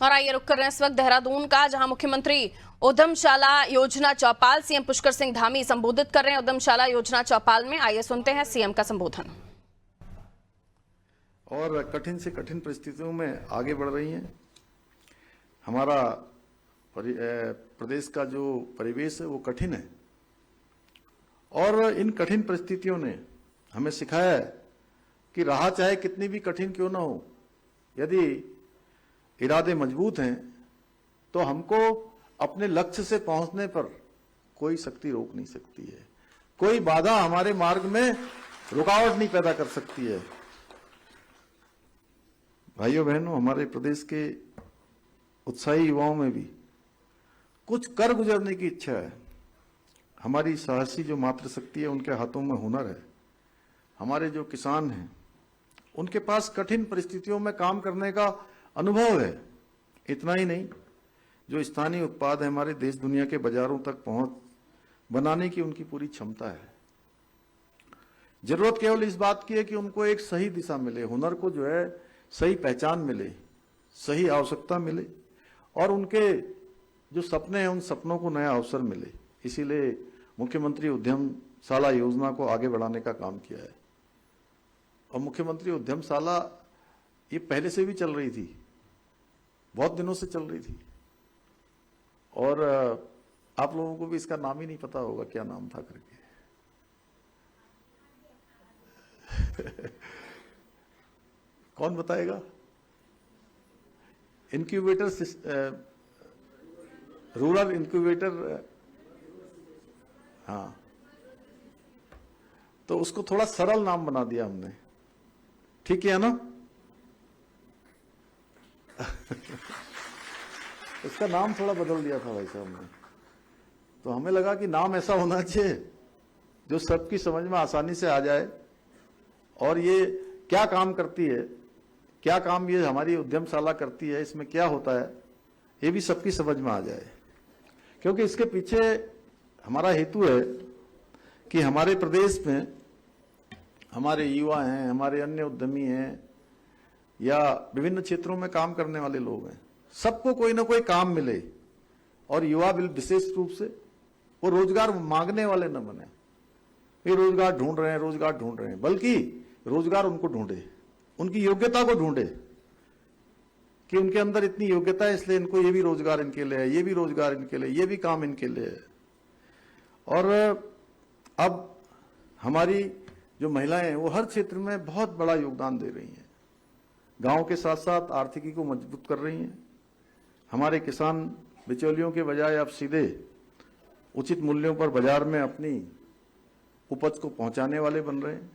और आइए रुक कर रहे हैं इस वक्त देहरादून का, जहां मुख्यमंत्री उद्यमशाला योजना चौपाल सीएम पुष्कर सिंह धामी संबोधित कर रहे हैं। उद्यमशाला योजना चौपाल में आइए सुनते हैं सीएम का संबोधन। और कठिन से कठिन परिस्थितियों में आगे बढ़ रही हैं। हमारा प्रदेश का जो परिवेश है वो कठिन है और इन कठिन परिस्थितियों ने हमें सिखाया है कि राह चाहे कितनी भी कठिन क्यों ना हो, यदि इरादे मजबूत हैं तो हमको अपने लक्ष्य से पहुंचने पर कोई शक्ति रोक नहीं सकती है, कोई बाधा हमारे मार्ग में रुकावट नहीं पैदा कर सकती है। भाइयों बहनों, हमारे प्रदेश के उत्साही युवाओं में भी कुछ कर गुजरने की इच्छा है। हमारी साहसी जो मातृशक्ति है, उनके हाथों में हुनर है। हमारे जो किसान हैं उनके पास कठिन परिस्थितियों में काम करने का अनुभव है। इतना ही नहीं, जो स्थानीय उत्पाद है हमारे देश दुनिया के बाजारों तक पहुंच बनाने की उनकी पूरी क्षमता है। जरूरत केवल इस बात की है कि उनको एक सही दिशा मिले, हुनर को जो है सही पहचान मिले, सही आवश्यकता मिले और उनके जो सपने हैं उन सपनों को नया अवसर मिले। इसीलिए मुख्यमंत्री उद्यमशाला योजना को आगे बढ़ाने का काम किया है। और मुख्यमंत्री उद्यमशाला ये पहले से भी चल रही थी, बहुत दिनों से चल रही थी और आप लोगों को भी इसका नाम ही नहीं पता होगा, क्या नाम था करके। कौन बताएगा? Incubator, rural incubator. हाँ, तो उसको थोड़ा सरल नाम बना दिया हमने, ठीक है ना? इसका नाम थोड़ा बदल दिया था भाई साहब ने, तो हमें लगा कि नाम ऐसा होना चाहिए जो सबकी समझ में आसानी से आ जाए और ये क्या काम करती है, क्या काम ये हमारी उद्यमशाला करती है, इसमें क्या होता है, ये भी सबकी समझ में आ जाए। क्योंकि इसके पीछे हमारा हेतु है कि हमारे प्रदेश में हमारे युवा हैं, हमारे अन्य उद्यमी हैं या विभिन्न क्षेत्रों में काम करने वाले लोग हैं, सबको कोई ना कोई काम मिले और युवा विशेष रूप से वो रोजगार मांगने वाले न बने, वे रोजगार ढूंढ रहे हैं, बल्कि रोजगार उनको ढूंढे, उनकी योग्यता को ढूंढे कि उनके अंदर इतनी योग्यता है इसलिए इनको ये भी रोजगार इनके लिए है, ये भी रोजगार इनके लिए, ये भी काम इनके लिए है। और अब हमारी जो महिलाएं हैं वो हर क्षेत्र में बहुत बड़ा योगदान दे रही हैं, गांव के साथ साथ आर्थिकी को मजबूत कर रही हैं। हमारे किसान बिचौलियों के बजाय अब सीधे उचित मूल्यों पर बाजार में अपनी उपज को पहुंचाने वाले बन रहे हैं।